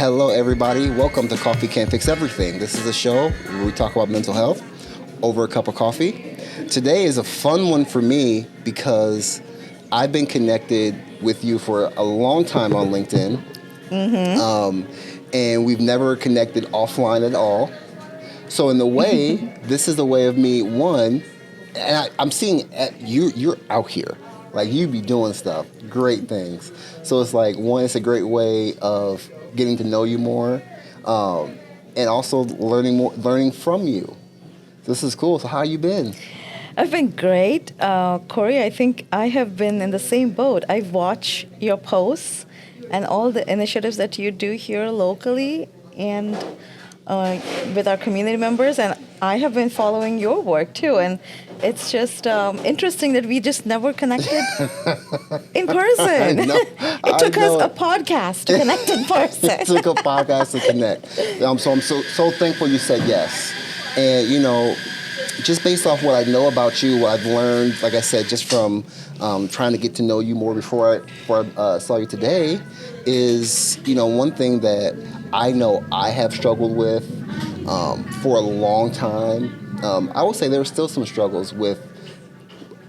Hello, everybody. Welcome to Coffee Can't Fix Everything. This is a show where we talk about mental health over a cup of coffee. Today is a fun one for me because I've been connected with you for a long time on LinkedIn, and we've never connected offline at all. So in the way, this is a way of me, one, and I'm seeing you're out here. Like, you be doing stuff, great things. So it's like, one, it's a great way of getting to know you more, and also learning from you. This is cool. So how you been? I've been great. Corey, I think I have been in the same boat. I watch your posts and all the initiatives that you do here locally and with our community members, and I have been following your work too. And it's just interesting that we just never connected in person. It took us a podcast to connect in person. It took a podcast to connect. So I'm so thankful you said yes. And just based off what I know about you, what I've learned, like I said, just from trying to get to know you more before I saw you today, is one thing that I know I have struggled with for a long time. I would say there are still some struggles with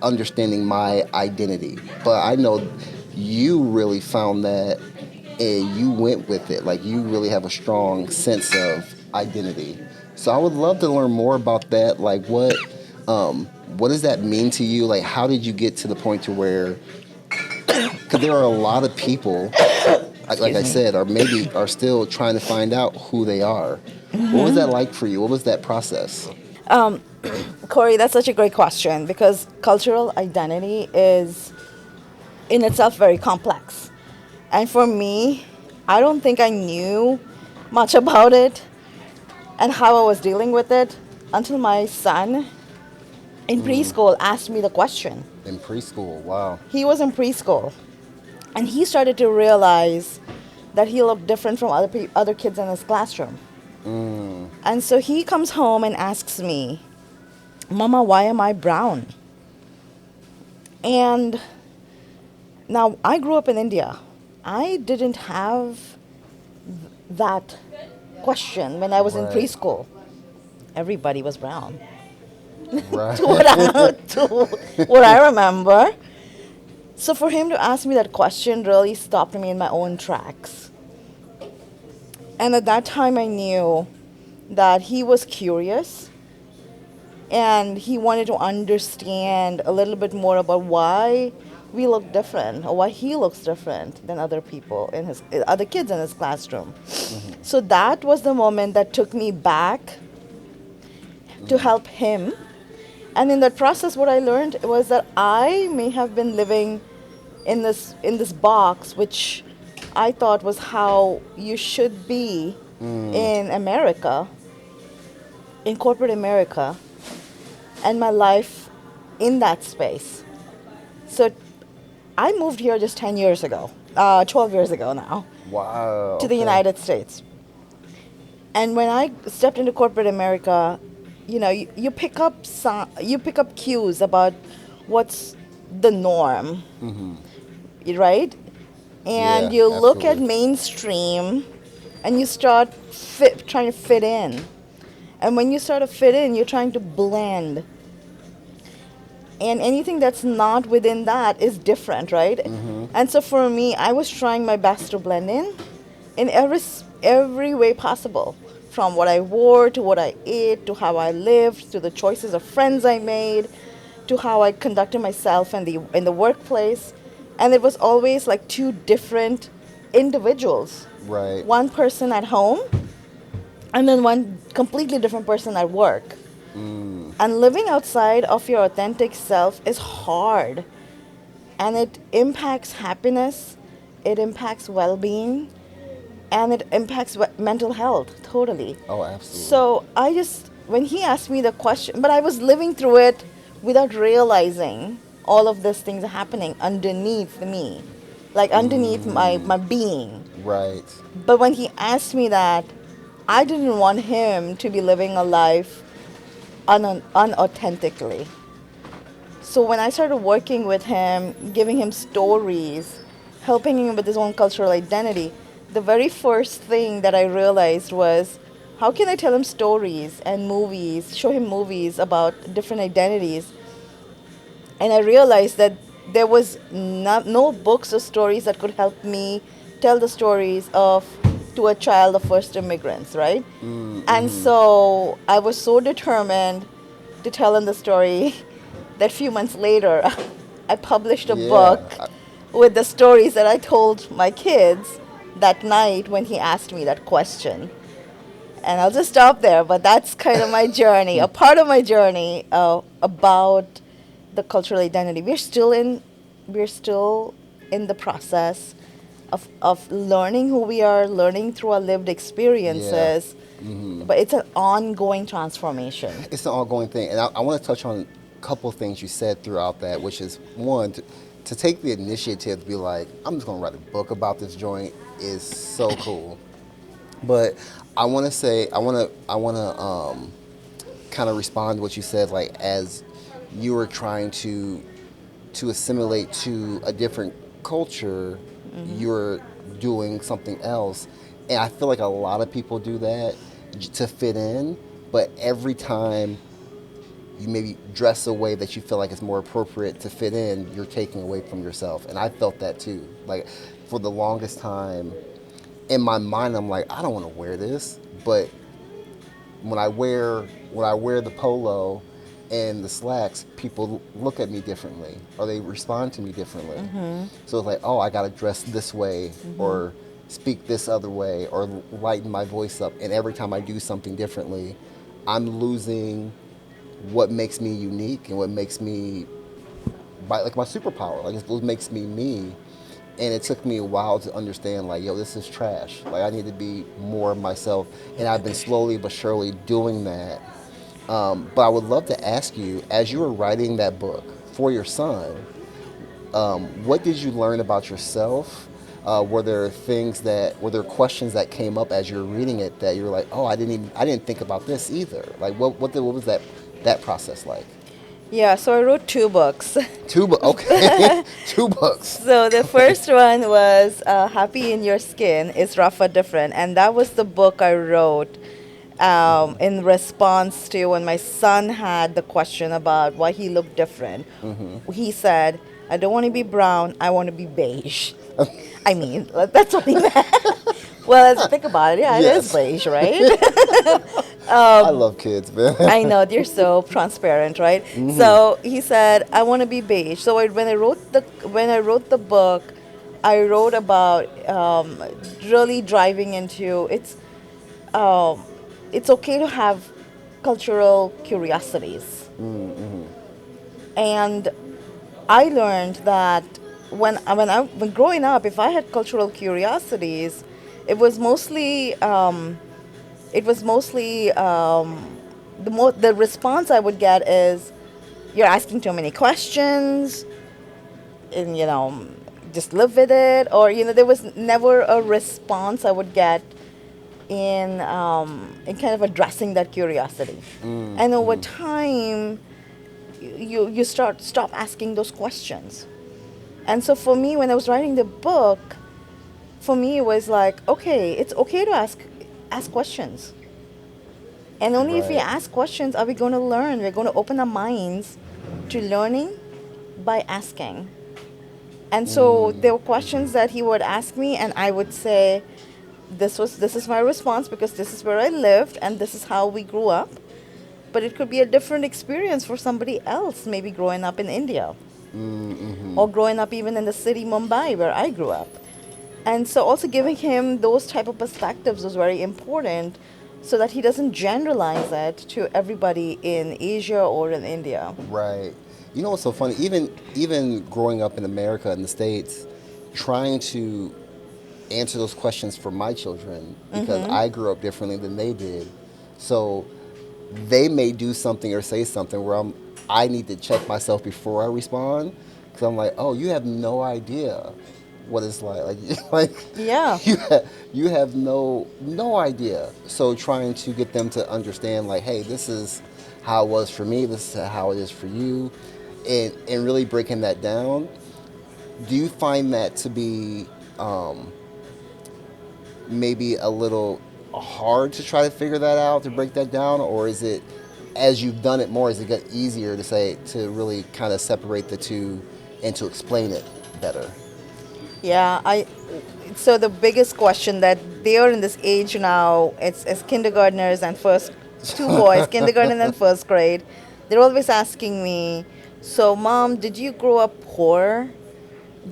understanding my identity, but I know you really found that and you went with it. Like, you really have a strong sense of identity. So I would love to learn more about that. Like, what does that mean to you? Like, how did you get to the point to where, because there are a lot of people, like I said, are still trying to find out who they are. What was that like for you? What was that process? Corey, that's such a great question because cultural identity is in itself very complex. And for me, I don't think I knew much about it and how I was dealing with it until my son in preschool asked me the question. In preschool, wow. He was in preschool, and he started to realize that he looked different from other kids in his classroom. And so he comes home and asks me, "Mama, why am I brown?" And now, I grew up in India. I didn't have that question when I was in preschool. Everybody was brown. Right. to what I remember. So for him to ask me that question really stopped me in my own tracks. And at that time I knew that he was curious and he wanted to understand a little bit more about why we look different or why he looks different than other people other kids in his classroom. So that was the moment that took me back to help him. And in that process, what I learned was that I may have been living in this box, which I thought was how you should be in America, in corporate America, and my life in that space. So I moved here just 10 years ago, 12 years ago now. Wow. To the United States. And when I stepped into corporate America, you pick up cues about what's the norm, right? And you look at mainstream, and you start trying to fit in. And when you start to fit in, you're trying to blend. And anything that's not within that is different, right? And so for me, I was trying my best to blend in every way possible. From what I wore, to what I ate, to how I lived, to the choices of friends I made, to how I conducted myself in the workplace. And it was always like two different individuals. Right. One person at home, and then one completely different person at work. And living outside of your authentic self is hard. And it impacts happiness, it impacts well-being, and it impacts mental health, totally. Oh, absolutely. So when he asked me the question, but I was living through it without realizing all of these things are happening underneath me, like underneath my being. Right. But when he asked me that, I didn't want him to be living a life unauthentically. So when I started working with him, giving him stories, helping him with his own cultural identity, the very first thing that I realized was, how can I tell him stories and movies, show him movies about different identities? And I realized that there was no books or stories that could help me tell the stories of to a child of first immigrants, right? And Mm-hmm. so I was so determined to tell him the story that a few months later I published a Yeah. book with the stories that I told my kids that night when he asked me that question. And I'll just stop there, but that's kind of my journey, a part of my journey about the cultural identity. We're still in the process of learning who we are, learning through our lived Yeah. experiences, Hmm. but it's an ongoing transformation. It's an ongoing thing, and I want to touch on a couple of things you said throughout that, which is one to take the initiative to be like, I'm just gonna write a book about this joint is so cool. But I want to say, I want to kind of respond to what you said, like as you were trying to assimilate to a different culture, you're doing something else. And I feel like a lot of people do that to fit in, but every time you maybe dress a way that you feel like it's more appropriate to fit in, you're taking away from yourself. And I felt that too. Like for the longest time, in my mind, I'm like, I don't want to wear this, but when I wear the polo and the slacks, people look at me differently or they respond to me differently. So it's like, oh, I got to dress this way or speak this other way or lighten my voice up. And every time I do something differently, I'm losing what makes me unique and what makes me like my superpower. Like it's what makes me me. And it took me a while to understand, like, yo, this is trash. Like, I need to be more myself. And I've been slowly but surely doing that. But I would love to ask you, as you were writing that book for your son, what did you learn about yourself? Were there questions that came up as you were reading it that you were like, oh, I didn't think about this either. Like, what was that process like? Yeah, so I wrote two books. Two books, okay, two books. So the first one was Happy in Your Skin is Rough or Different, and that was the book I wrote in response to when my son had the question about why he looked different. He said, I don't want to be brown, I want to be beige. I mean, that's what he meant. Well, as you think about it, yeah, it is Yes, beige, right? I love kids, man. I know they're so transparent, right? So he said, "I want to be beige." So when I wrote the book, I wrote about really driving into um, it's okay to have cultural curiosities, and I learned that when growing up, if I had cultural curiosities, it was mostly it was mostly the response I would get is, you're asking too many questions, and just live with it, or there was never a response I would get in kind of addressing that curiosity. And over time, you stop asking those questions. And so for me, when I was writing the book, for me it was like, okay, it's okay to ask questions. And only if we Right. ask questions are we going to learn. We're going to open our minds to learning by asking. And so there were questions that he would ask me, and I would say, this is my response because this is where I lived and this is how we grew up. But it could be a different experience for somebody else, maybe growing up in India or growing up even in the city Mumbai where I grew up. And so also giving him those type of perspectives was very important so that he doesn't generalize it to everybody in Asia or in India. Right. You know what's so funny? Even growing up in America in the States, trying to answer those questions for my children because I grew up differently than they did. So they may do something or say something where I need to check myself before I respond because I'm like, oh, you have no idea what it's like Yeah. you have no idea. So trying to get them to understand, like, hey, this is how it was for me, this is how it is for you, and really breaking that down. Do you find that to be maybe a little hard to try to figure that out, to break that down, or is it, as you've done it more, is it get easier to say, to really kind of separate the two and to explain it better? Yeah, I. So the biggest question that they are in this age now, it's kindergartners and first two boys, kindergarten and first grade. They're always asking me, so mom, did you grow up poor?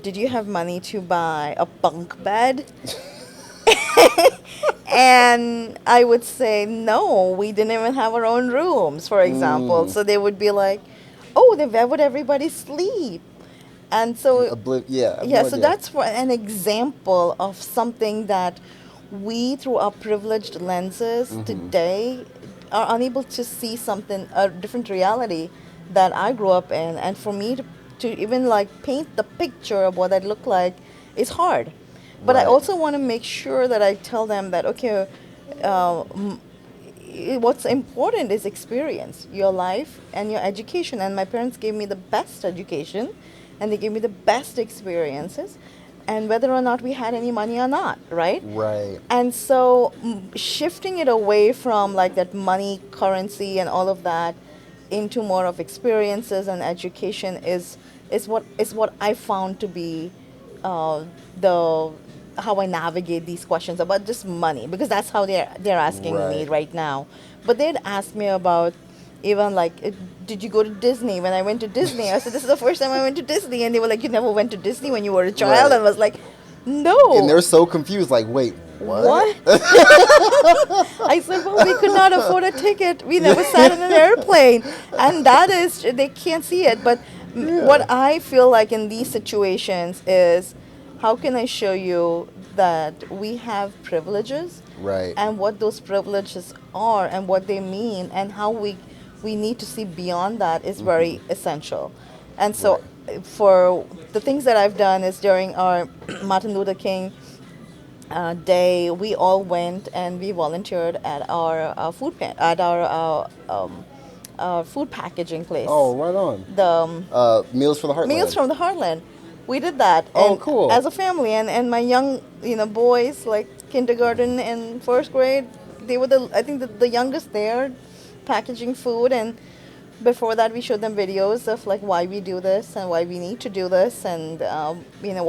Did you have money to buy a bunk bed? And I would say, no, we didn't even have our own rooms, for example. Mm, So they would be like, oh, then where would everybody sleep? And so, yeah, I have yeah, no so idea. that's an example of something that we, through our privileged lenses today, are unable to see something, a different reality that I grew up in. And for me to even like paint the picture of what that looked like is hard. But I Right. also want to make sure that I tell them that, okay, uh, what's important is experience, your life and your education. And my parents gave me the best education and they gave me the best experiences. And whether or not we had any money or not, right? Right. And so shifting it away from like that money, currency, and all of that into more of experiences and education is what I found to be uh, the how I navigate these questions about just money, because that's how they're asking me Right. right now. But they'd ask me about even like, did you go to Disney? When I went to Disney, I said, this is the first time I went to Disney, and they were like, you never went to Disney when you were a child, Right. and I was like, And no. they're so confused, like, wait, what? What? I said, well, we could not afford a ticket. We never sat in an airplane. And that is, they can't see it. But Yeah. what I feel like in these situations is, how can I show you that we have privileges Right. and what those privileges are and what they mean, and how we need to see beyond that is very essential. And so Right. for the things that I've done is during our Martin Luther King day, we all went and we volunteered at our food packaging place. Oh, right on. The Meals for the Meals Heartland. from the Heartland. We did that, Oh, and cool. as a family, and my young boys like kindergarten and first grade, they were I think the youngest there, packaging food. And before that we showed them videos of like why we do this and why we need to do this, and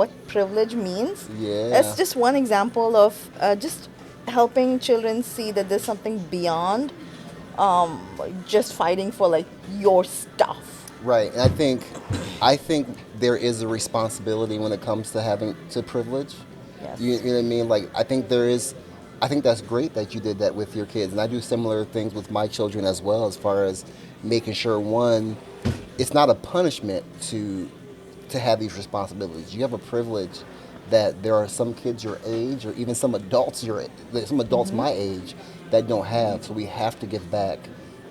what privilege means. That's Yeah. just one example of just helping children see that there's something beyond just fighting for like your stuff. Right. And I think there is a responsibility when it comes to having to privilege. Yes. You know what I mean? Like, I think that's great that you did that with your kids. And I do similar things with my children as well, as far as making sure, one, it's not a punishment to have these responsibilities. You have a privilege that there are some kids your age, or even some adults some adults my age, that don't have. So we have to give back,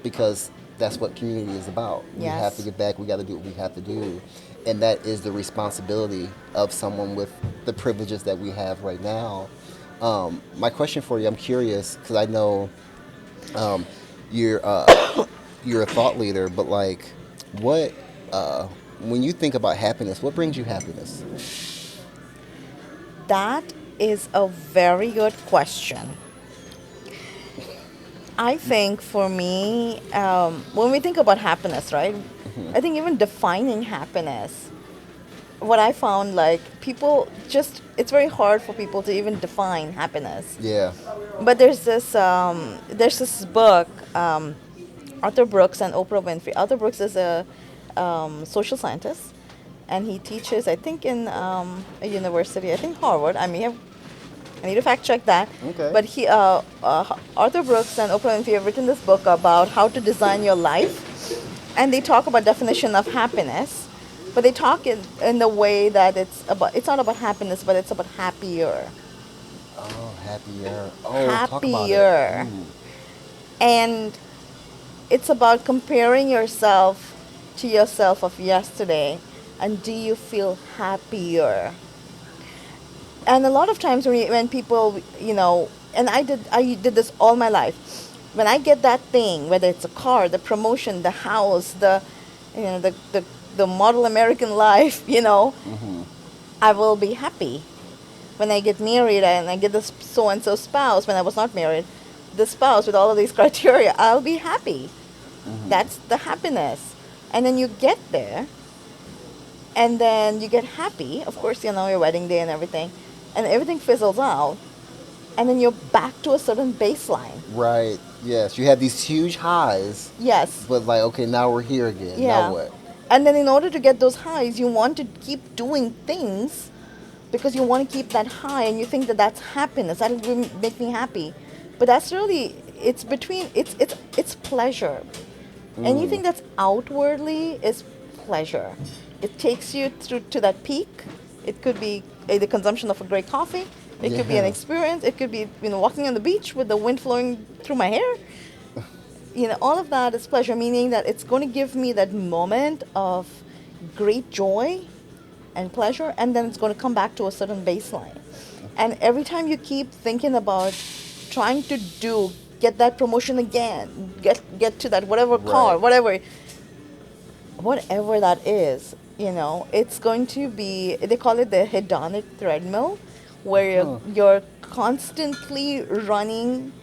because that's what community is about. We have to Yes. give back. We got to do what we have to do, and that is the responsibility of someone with the privileges that we have right now. My question for you, I'm curious, because I know um, you're you're a thought leader, but like, what when you think about happiness, what brings you happiness? That is a very good question. I think for me, when we think about happiness, right? I think even defining happiness, what I found, like, people just, it's very hard for people to even define happiness. Yeah. But there's this book, Arthur Brooks and Oprah Winfrey. Arthur Brooks is a social scientist, and he teaches, I think, in a university, I think Harvard. I need to fact check that. Okay. But Arthur Brooks and Oprah Winfrey have written this book about how to design your life, and they talk about definition of happiness, but they talk in the way that it's not about happiness, but it's about happier. Oh, happier. Oh, talk about it. Happier. And it's about comparing yourself to yourself of yesterday, and do you feel happier? And a lot of times when people, and I did this all my life. When I get that thing, whether it's a car, the promotion, the house, the model American life, I will be happy. when I get married and I get this so and so spouse, when I was not married, the spouse with all of these criteria, I'll be happy. That's the happiness. And then you get there, and then you get happy. Of course, your wedding day and everything fizzles out, and then you're back to a certain baseline. Right. Yes. You have these huge highs, Yes. but like, okay, now we're here again. Now Yeah. what? And then in order to get those highs, you want to keep doing things because you want to keep that high and you think that that's happiness. That'll make me happy. But that's really, it's pleasure. Anything that's outwardly is pleasure. It takes you through to that peak. It could be the consumption of a great coffee. It could be an Yeah. experience. It could be walking on the beach with the wind flowing through my hair. All of that is pleasure, meaning that it's going to give me that moment of great joy and pleasure, and then it's going to come back to a certain baseline. And every time you keep thinking about trying to get that promotion again, get to that whatever car, Right. whatever that is, it's going to be, they call it the hedonic treadmill, where you're constantly running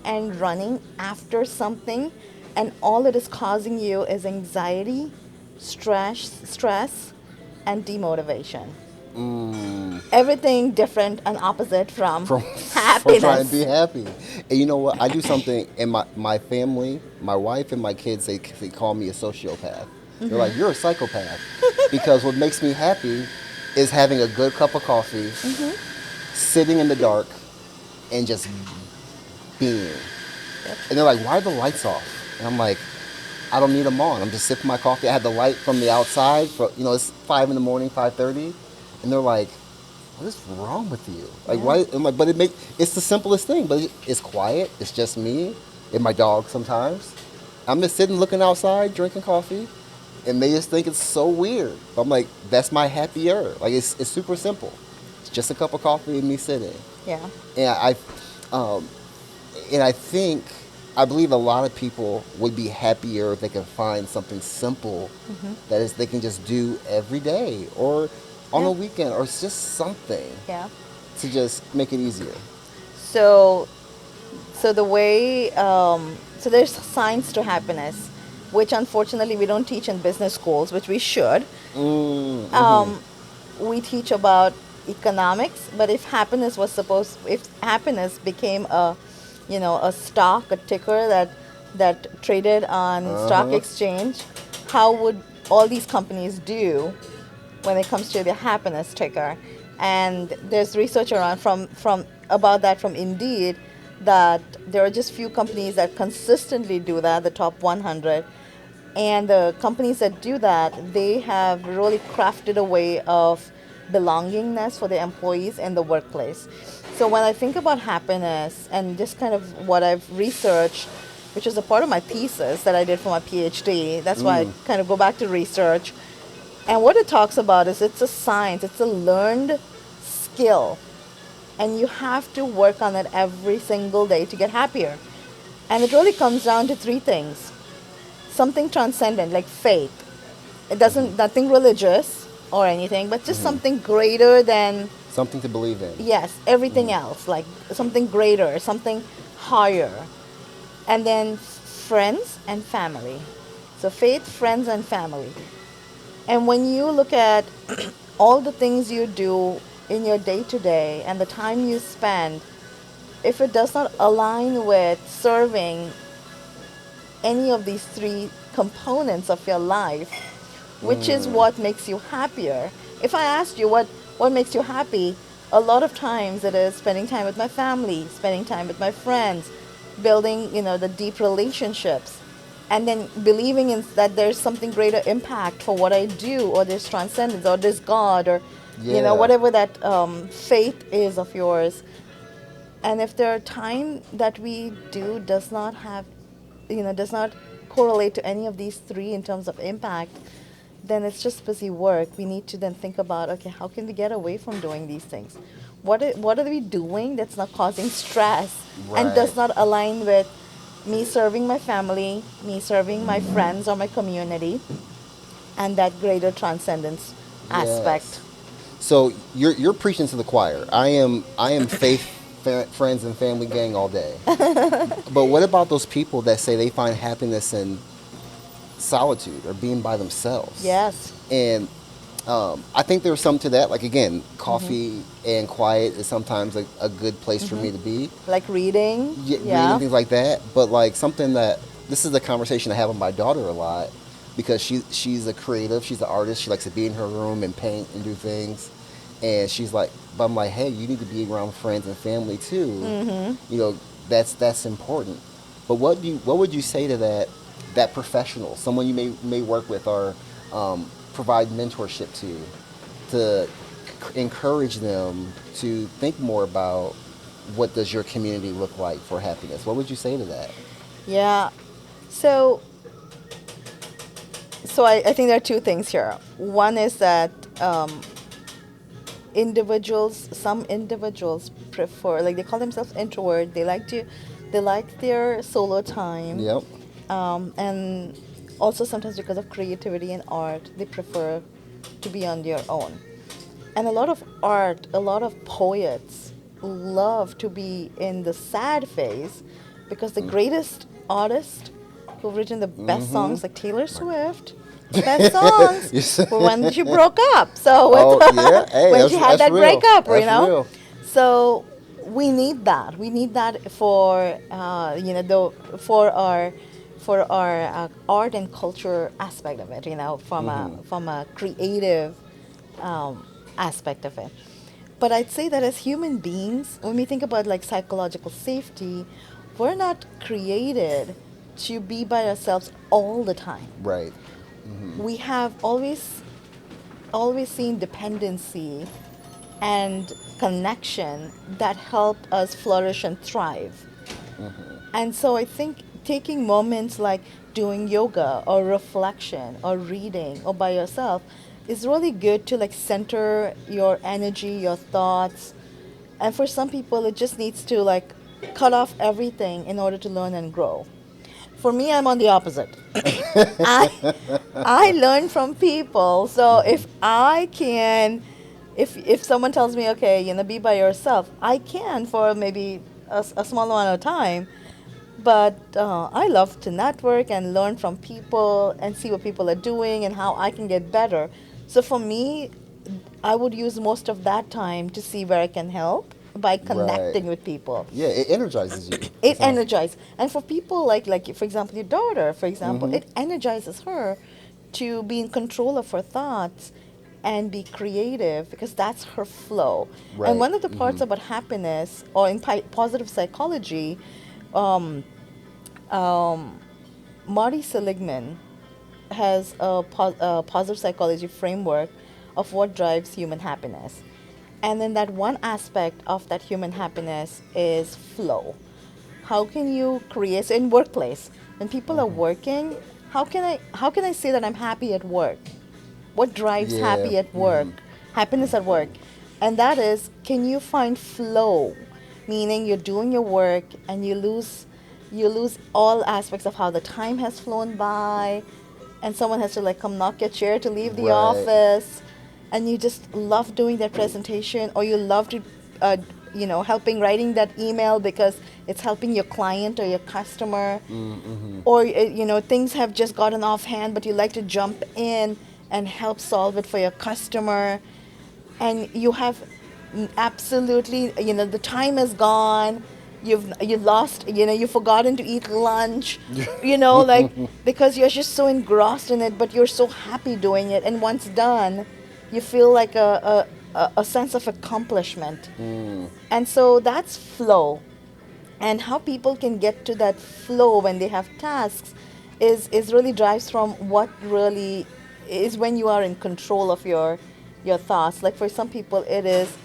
and running after something, and all it is causing you is anxiety, stress, and demotivation. Everything different and opposite from From from trying to be happiness. happy. And you know what? I do something in my family, my wife and my kids, they call me a sociopath. They're like, you're a psychopath. Because what makes me happy is having a good cup of coffee, sitting in the dark, and just being. And they're like, why are the lights off? And I'm like, I don't need them on. I'm just sipping my coffee. I have the light from the outside. It's 5 in the morning, 5:30, and they're like, "What is wrong with you? Like, Yeah. why?" I'm like, "But it's the simplest thing. But it's quiet. It's just me and my dog. Sometimes I'm just sitting, looking outside, drinking coffee, and they just think it's so weird. But I'm like, that's my happier. Like, it's super simple. It's just a cup of coffee and me sitting. Yeah. And um, I think, I believe a lot of people would be happier if they could find something simple that is they can just do every day or on Yeah. a weekend or it's just something Yeah. to just make it easier. So, so the way, so there's science to happiness, which unfortunately we don't teach in business schools, which we should. We teach about economics, but if happiness became a stock, a ticker that traded on stock exchange, how would all these companies do when it comes to the happiness ticker? And there's research around from about that from Indeed, that there are just few companies that consistently do that, the top 100. And the companies that do that, they have really crafted a way of belongingness for the employees in the workplace. So when I think about happiness and just kind of what I've researched, which is a part of my thesis that I did for my PhD, that's why I kind of go back to research. And what it talks about is it's a science, it's a learned skill. And you have to work on it every single day to get happier. And it really comes down to three things: something transcendent, like faith. It doesn't, nothing religious or anything, but just something greater than, Something to believe in. yes, everything else, like something greater, something higher. And then friends and family. So faith, friends, and family. And when you look at all the things you do in your day to day and the time you spend, if it does not align with serving any of these three components of your life, which is what makes you happier. If I asked you what makes you happy, a lot of times it is spending time with my family, spending time with my friends, building, the deep relationships, and then believing in that there's something greater impact for what I do, or there's transcendence, or there's God, or Yeah. whatever that faith is of yours. And if there are time that we do does not have, does not correlate to any of these three in terms of impact, then it's just busy work. We need to then think about, okay, how can we get away from doing these things? What are we doing that's not causing stress and does Right. not align with me serving my family, me serving my friends or my community, and that greater transcendence Yes. aspect? So you're preaching to the choir. I am faith, friends, and family gang all day. But what about those people that say they find happiness in solitude or being by themselves? Yes. And I think there's some to that. Like again, Mm-hmm. coffee and quiet is sometimes a good place for Mm-hmm. me to be. Like reading. Reading Yeah. things like that. But like something that this is a conversation I have with my daughter a lot because she's a creative, she's an artist. She likes to be in her room and paint and do things. And she's like, but I'm like, hey, you need to be around friends and family too. Mm-hmm. You know, that's important. But what would you say to that professional, someone you may work with or provide mentorship to encourage them to think more about what does your community look like for happiness? What would you say to that? Yeah. So I think there are two things here. One is that some individuals prefer, like they call themselves introvert. They like their solo time, Yep. and also sometimes because of creativity and art, they prefer to be on their own. And a lot of poets love to be in the sad phase because the greatest artists who've written the best songs, like Taylor Swift, best songs You said- were when she broke up. So oh yeah, hey, when she had that's that real. breakup, That's real. So we need that. We need that for for our art and culture aspect of it. From a creative aspect of it. But I'd say that as human beings, when we think about like psychological safety, we're not created to be by ourselves all the time. Right. We have always seen dependency and connection that help us flourish and thrive. And so I think taking moments like doing yoga or reflection or reading or by yourself is really good to like center your energy, your thoughts. And for some people it just needs to like cut off everything in order to learn and grow. For me, I'm on the opposite. I I learn from people. So if someone tells me, okay, be by yourself, I can for maybe a small amount of time. But I love to network and learn from people and see what people are doing and how I can get better. So for me, I would use most of that time to see where I can help by Right. connecting with people. Yeah, it energizes you. It It sounds. energizes, and for people like for example your daughter, for example, Mm-hmm. it energizes her to be in control of her thoughts and be creative because that's her flow. And Right. one of the parts about happiness or in positive psychology, um, um, Marty Seligman has a positive psychology framework of what drives human happiness. And then that one aspect of that human happiness is flow. How can you create, so in workplace, when people are working, how can I say that I'm happy at work? What drives Yeah. happy at Mm-hmm. work? Happiness at work. And that is, can you find flow? Meaning you're doing your work and you lose all aspects of how the time has flown by, and someone has to like come knock your chair to leave the Right. office, and you just love doing that presentation, or you love to uh, helping writing that email because it's helping your client or your customer, Mm-hmm. or things have just gotten off hand but you like to jump in and help solve it for your customer, and you have absolutely, the time is gone, you've lost, you've forgotten to eat lunch, like because you're just so engrossed in it, but you're so happy doing it, and once done you feel like a sense of accomplishment. Mm. And so that's flow. And how people can get to that flow when they have tasks is really drives from what really is when you are in control of your thoughts. Like for some people it is,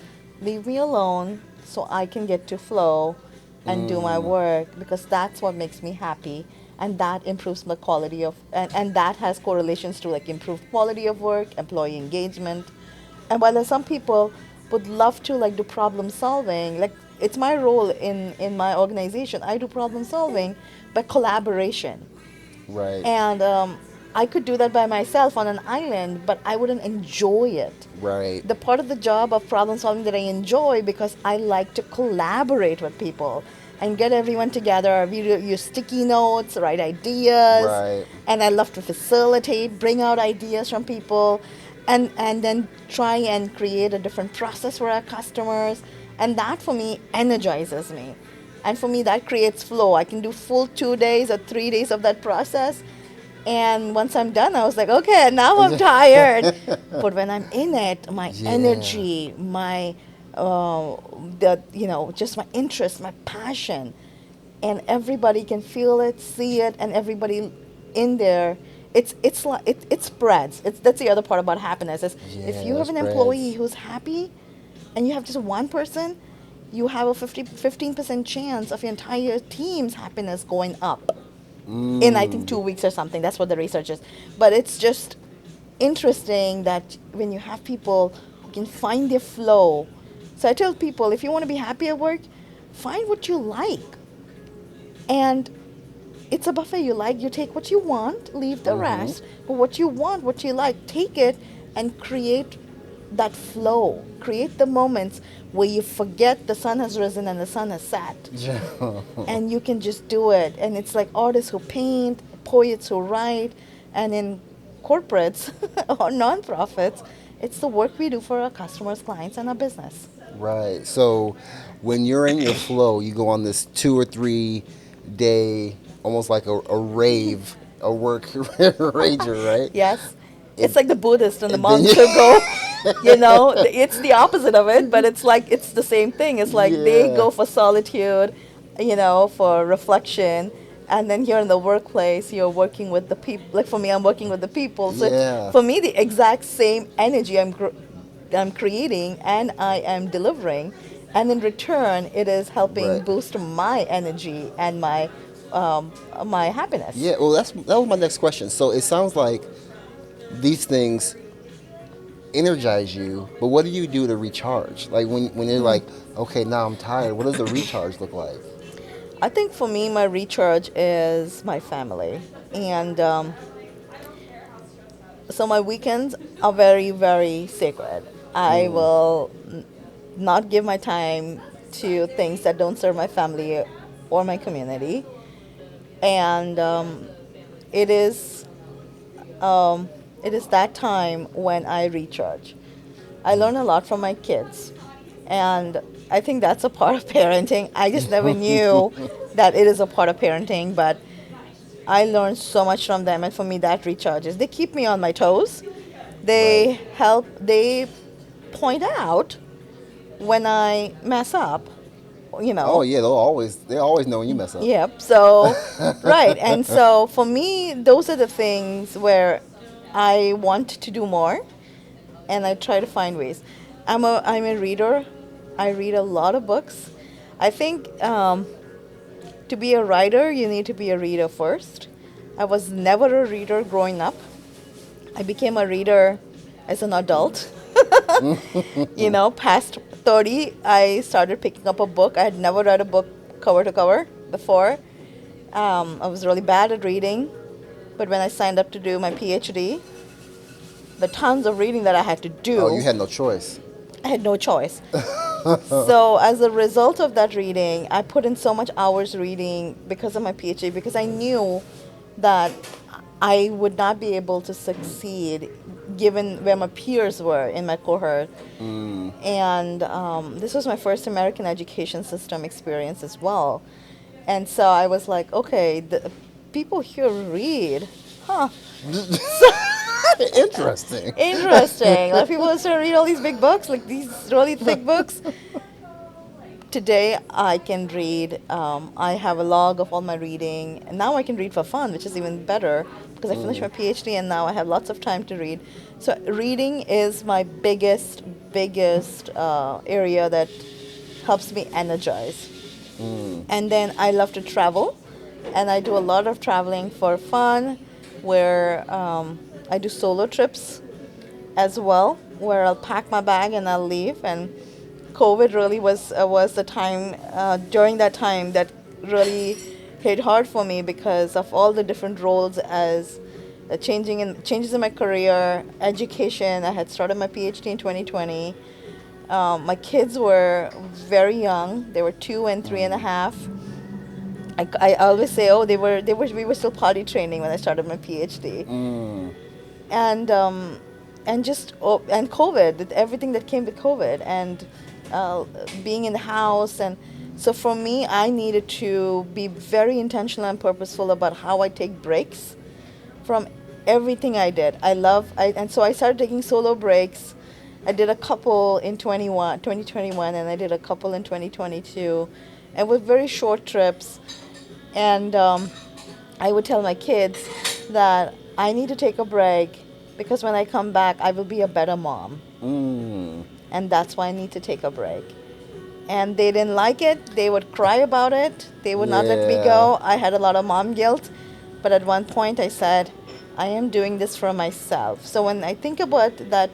leave me alone so I can get to flow and do my Mm. work, because that's what makes me happy, and that improves my quality of, and that has correlations to like improved quality of work, employee engagement. And while there's some people would love to like do problem solving, like it's my role in my organization, I do problem solving by collaboration. Right. And I could do that by myself on an island, but I wouldn't enjoy it. Right. The part of the job of problem solving that I enjoy, because I like to collaborate with people and get everyone together. We use sticky notes, write ideas, Right. and I love to facilitate, bring out ideas from people, and then try and create a different process for our customers. And that for me energizes me. And for me, that creates flow. I can do full 2 days or 3 days of that process. And once I'm done, I was like, okay, now I'm tired. But when I'm in it, my Yeah. energy, just my interest, my passion, and everybody can feel it, see it, and everybody in there, it's like it spreads. That's the other part about happiness is if you Yeah, it have an employee spreads. who's happy, and you have just one person, you have a 15% chance of your entire team's happiness going up in I think 2 weeks or something. That's what the research is. But it's just interesting that when you have people who can find their flow. So I tell people, if you want to be happy at work, find what you like. And it's a buffet. You like, you take what you want, leave the Mm-hmm. rest. But what you want, what you like, take it and create that flow. Create the moments where you forget the sun has risen and the sun has set. And you can just do it. And it's like artists who paint, poets who write, and in corporates or nonprofits, it's the work we do for our customers, clients, and our business. Right. So when you're in your flow, you go on this 2 or 3 day, almost like a rave, a work rager, right? Yes. It's And, like the Buddhists and the and then monks who go, it's the opposite of it, but it's like, it's the same thing. It's like they yeah, go for solitude, for reflection. And then here in the workplace, you're working with the people. Like for me, I'm working with the people. So it's, yeah, for me, the exact same energy I'm creating and I am delivering. And in return, it is helping right. boost my energy and my happiness. Yeah. Well, that was my next question. So it sounds like these things energize you, but what do you do to recharge? Like when you're like, okay, now I'm tired. What does the recharge look like? I think for me, my recharge is my family. And so my weekends are very, very sacred. I will not give my time to things that don't serve my family or my community. And it is it is that time when I recharge. I learn a lot from my kids. And I think that's a part of parenting. I just never knew that it is a part of parenting, but I learned so much from them, and for me, that recharges. They keep me on my toes. Right. They point out when I mess up, you Oh know. yeah, they always know when you mess up. Yep. So, right. And so for me, those are the things where I want to do more, and I try to find ways. I'm a reader. I read a lot of books. I think to be a writer, you need to be a reader first. I was never a reader growing up. I became a reader as an adult. Past 30, I started picking up a book. I had never read a book cover to cover before. I was really bad at reading. But when I signed up to do my PhD, the tons of reading that I had to Oh, you do, had no choice. I had no choice. So as a result of that reading, I put in so much hours reading because of my PhD, because I knew that I would not be able to succeed given where my peers were in my cohort. And this was my first American education system experience as well. And so I was like, okay, the people here read. Huh. Interesting. Interesting. Like people used to read all these big books, like these really thick books. Today I can read. I have a log of all my reading, and now I can read for fun, which is even better because I finished my PhD and now I have lots of time to read. So reading is my biggest area that helps me energize. And then I love to travel, and I do a lot of traveling for fun, where I do solo trips as well, where I'll pack my bag and I'll leave. And COVID really was the time during that time that really hit hard for me because of all the different roles as changes in my career, education. I had started my PhD in 2020. My kids were very young. They were 2 and 3 and a half. I always say, oh, we were still potty training when I started my PhD, Mm. and just and COVID, everything that came with COVID, and being in the house, and so for me, I needed to be very intentional and purposeful about how I take breaks from everything I did. And so I started taking solo breaks. I did a couple in 2021, and I did a couple in 2022, and with very short trips. And I would tell my kids that I need to take a break because when I come back, I will be a better mom. Mm. And that's why I need to take a break. And they didn't like it. They would cry about it. They would not let me Yeah. go. I had a lot of mom guilt. But at one point, I said, I am doing this for myself. So when I think about that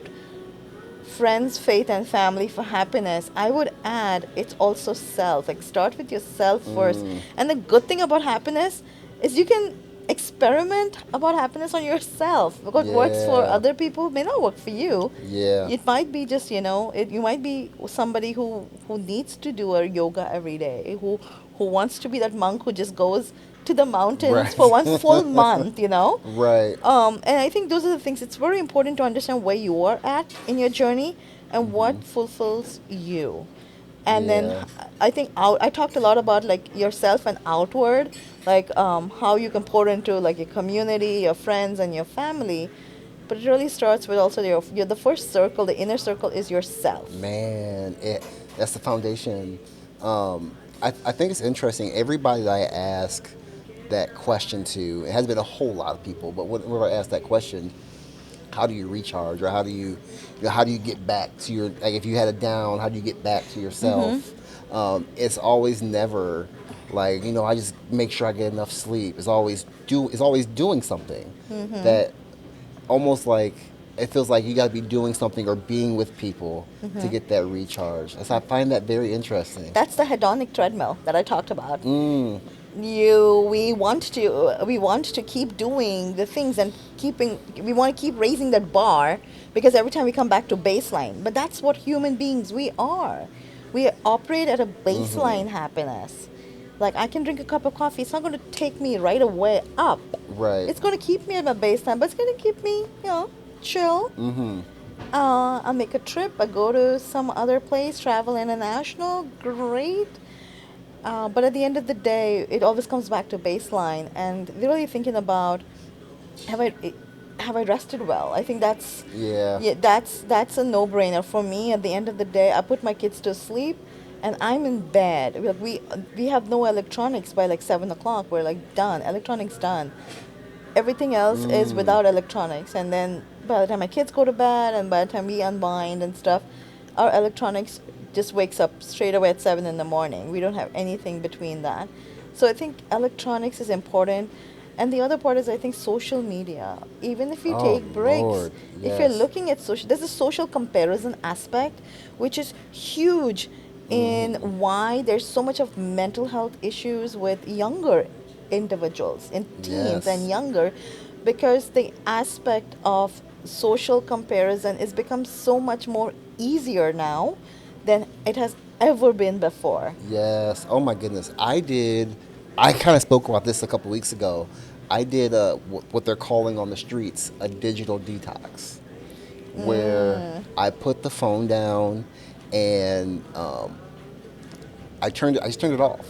friends, faith, and family for happiness, I would add it's also self. Like start with yourself first. Mm. And the good thing about happiness is you can experiment about happiness on yourself. What works for Yeah. other people may not work for you. Yeah. It might be just, you might be somebody who needs to do a yoga every day, who wants to be that monk who just goes to the mountains for Right. one full month. Right. And I think those are the things. It's very important to understand where you are at in your journey and Mm-hmm. what fulfills you. And then Yeah. I think I talked a lot about like yourself and outward, like how you can pour into like your community, your friends, and your family. But it really starts with also your the first circle, the inner circle is yourself. Man, that's the foundation. I think it's interesting. Everybody that I ask that question to, it has been a whole lot of people, but whenever I ask that question, how do you recharge, or how do you get back to your, like if you had a down, how do you get back to Mm-hmm. yourself? It's always never like, I just make sure I get enough sleep. It's always doing something Mm-hmm. that almost like it feels like you got to be doing something or being with people to Mm-hmm. get that recharge. So I find that very interesting. That's the hedonic treadmill that I talked about. Mm. We want to keep doing the things and we want to keep raising that bar because every time we come back to baseline, but that's what human beings we operate at a Mm-hmm. baseline happiness. Like I can drink a cup of coffee, it's not going to take me right away up. Right. It's going to keep me at my baseline, but it's going to keep me chill. Mm-hmm. I'll make a trip, I go to some other place, travel international, great. But at the end of the day, it always comes back to baseline and really thinking about have I have I rested well? I think that's Yeah. yeah, that's a no-brainer for me. At the end of the day, I put my kids to sleep, and I'm in bed. We have no electronics by like 7 o'clock. We're like done. Electronics done. Everything else is Mm. without electronics, and then by the time my kids go to bed and by the time we unwind and stuff, our electronics just wakes up straight away at 7 in the morning. We don't have anything between that. So I think electronics is important. And the other part is I think social media. Even if you Oh take breaks, Lord, if you're yes. looking at there's a social comparison aspect which is huge in Mm-hmm. why there's so much of mental health issues with younger individuals, in teens and Yes. younger, because the aspect of social comparison is become so much more easier now than it has ever been before. Yes. Oh my goodness. I kind of spoke about this a couple weeks ago. I did what they're calling on the streets a digital detox, where Mm. I put the phone down and I just turned it off.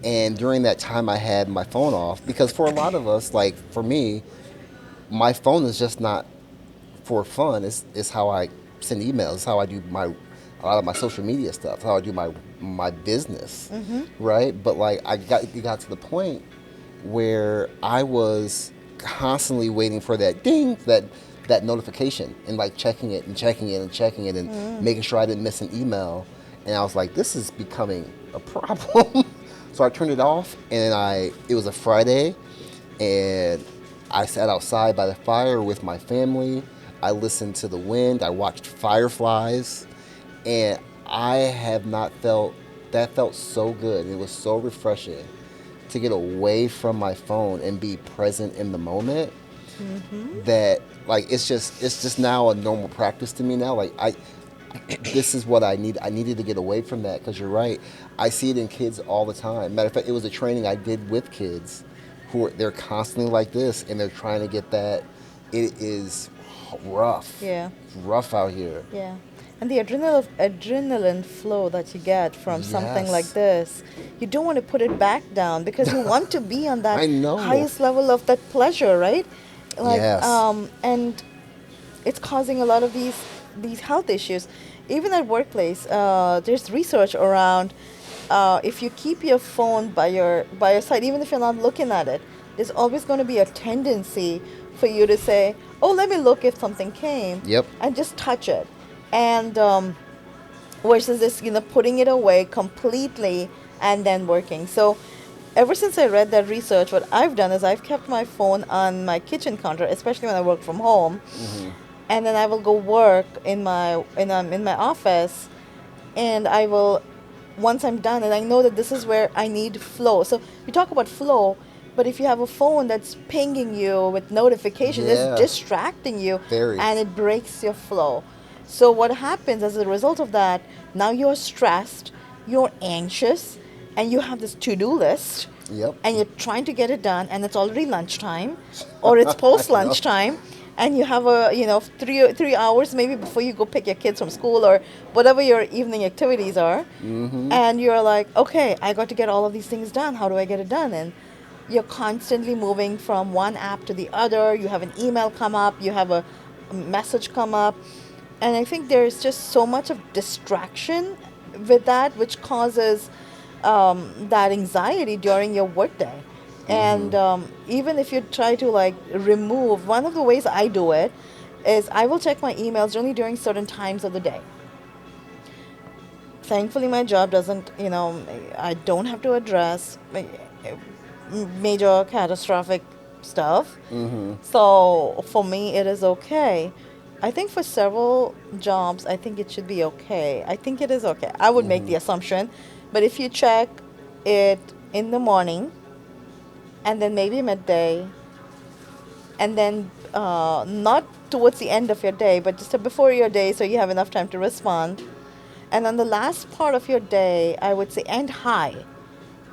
And during that time, I had my phone off because for a lot of us, like for me, my phone is just not for fun. It's how I send emails. It's how I do a lot of my social media stuff. It's how I do my business, Mm-hmm. right? But like it got to the point where I was constantly waiting for that ding, that notification, and like checking it and checking it and checking it and Mm. making sure I didn't miss an email. And I was like, this is becoming a problem. So I turned it off, and it was a Friday, and I sat outside by the fire with my family. I listened to the wind. I watched fireflies, and I have not felt that felt so good. It was so refreshing to get away from my phone and be present in the moment. that like it's just now a normal practice to me now. Like I this is what I need. I needed to get away from that because you're right. I see it in kids all the time. Matter of fact, it was a training I did with kids they're constantly like this and they're trying to get that. It is rough. Yeah. It's rough out here. Yeah. And the adrenaline flow that you get from something like Yes. this, you don't want to put it back down because you want to be on that I know. highest level of that pleasure, right? Like, Yes. and it's causing a lot of these health issues. Even at workplace, there's research around if you keep your phone by your side, even if you're not looking at it, there's always going to be a tendency for you to say, "Oh, let me look if something came," Yep. and just touch it, and versus this, putting it away completely and then working. So, ever since I read that research, what I've done is I've kept my phone on my kitchen counter, especially when I work from home, and then I will go work in my office, and I will once I'm done, and I know that this is where I need flow. So we talk about flow, but if you have a phone that's pinging you with notifications, Yeah. it's distracting you, Very. and it breaks your flow. So what happens as a result of that? Now you're stressed, you're anxious, and you have this to-do list, Yep. and you're trying to get it done, and it's already lunchtime, or it's post lunchtime, and you have a 3 hours maybe before you go pick your kids from school or whatever your evening activities are, and you're like, okay, I got to get all of these things done. How do I get it done? And you're constantly moving from one app to the other. You have an email come up, you have a message come up, and I think there's just so much of distraction with that, which causes that anxiety during your workday. And even if you try to like remove, one of the ways I do it is I will check my emails only during certain times of the day. Thankfully, my job doesn't, I don't have to address major catastrophic stuff. So for me, it is okay. I think for several jobs, I think it should be okay. I think it is okay. I would make the assumption. But if you check it in the morning, and then maybe midday, and then not towards the end of your day, but just before your day so you have enough time to respond. And on the last part of your day, I would say end high.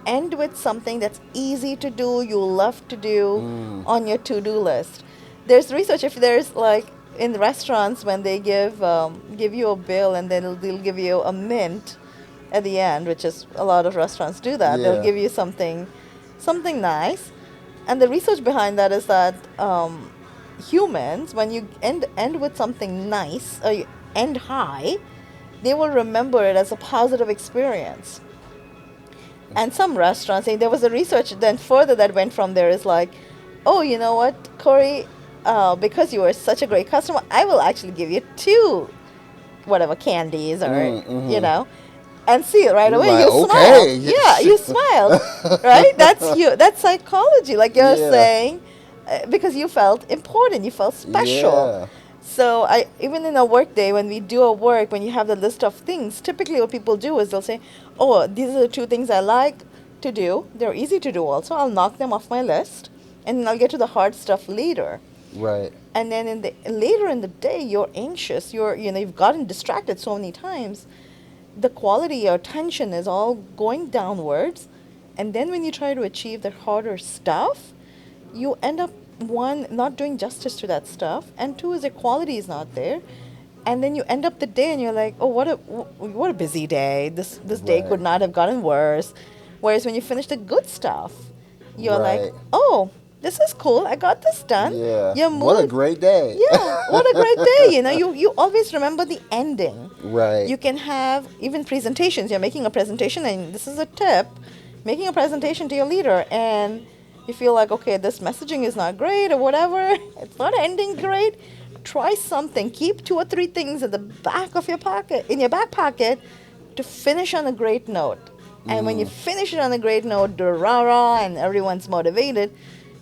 End with something that's easy to do, you love to do on your to-do list. There's research, if there's like in restaurants when they give you a bill and then they'll give you a mint at the end, which is a lot of restaurants do that. Yeah. They'll give you something nice. And the research behind that is that humans, when you end with something nice or you end high, they will remember it as a positive experience. And some restaurants, there was a research then further that went from there is like, oh, you know what, Corey, because you were such a great customer, I will actually give you 2 whatever candies or, and see right You're away like, you okay. smile. Yeah, you smiled, right? That's psychology. Like you're Yeah. saying, because you felt important, you felt special. Yeah. So even in a work day, when we do a work, when you have the list of things, typically what people do is they'll say, oh, these are the 2 things I like to do. They're easy to do also. I'll knock them off my list, and then I'll get to the hard stuff later. Right. And then later in the day, you're anxious. You've gotten distracted so many times. The quality, your attention is all going downwards. And then when you try to achieve the harder stuff, you end up, 1, not doing justice to that stuff, and 2 is the quality is not there. And then you end up the day and you're like, oh, what a busy day. This day Right. could not have gotten worse. Whereas when you finish the good stuff, you're like, Right. oh, this is cool. I got this done. Yeah. Your mood, What a great day. yeah, what a great day. You always remember the ending. Right. You can have even presentations. You're making a presentation, and this is a tip, making a presentation to your leader, and you feel like, okay, this messaging is not great or whatever, it's not ending great. Try something. Keep 2 or 3 things in the back of your pocket, in your back pocket, to finish on a great note. And when you finish it on a great note, the rah-rah, and everyone's motivated,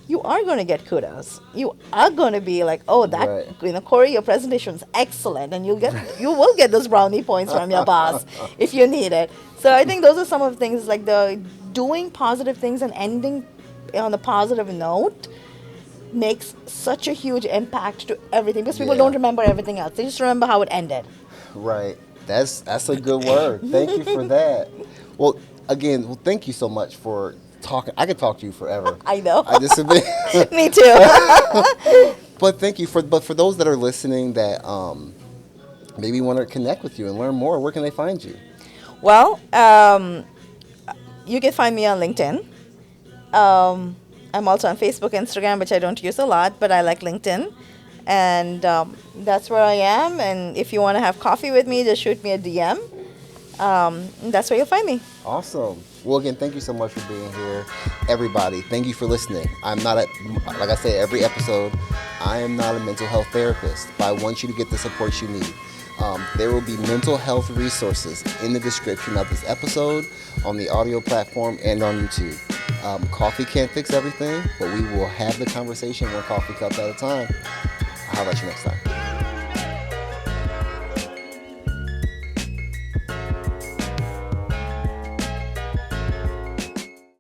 you are going to get kudos. You are going to be like, oh, that, Right. Corey, your presentation was excellent, and you will get those brownie points from your boss if you need it. So I think those are some of the things, like the doing positive things and ending on a positive note makes such a huge impact to everything because people Yeah. don't remember everything else. They just remember how it ended. Right. That's a good word. Thank you for that. Well, again, well, thank you so much for talking. I could talk to you forever. I know. I just Me too. but thank you for those that are listening that maybe want to connect with you and learn more. Where can they find you? Well, you can find me on LinkedIn. I'm also on Facebook, Instagram, which I don't use a lot, but I like LinkedIn. And that's where I am. And if you want to have coffee with me, just shoot me a DM. That's where you'll find me. Awesome. Well, again, thank you so much for being here, everybody. Thank you for listening. I'm not like I say every episode, I am not a mental health therapist, but I want you to get the support you need. There will be mental health resources in the description of this episode, on the audio platform, and on YouTube. Coffee can't fix everything, but we will have the conversation one coffee cup at a time. I'll holler at you next time.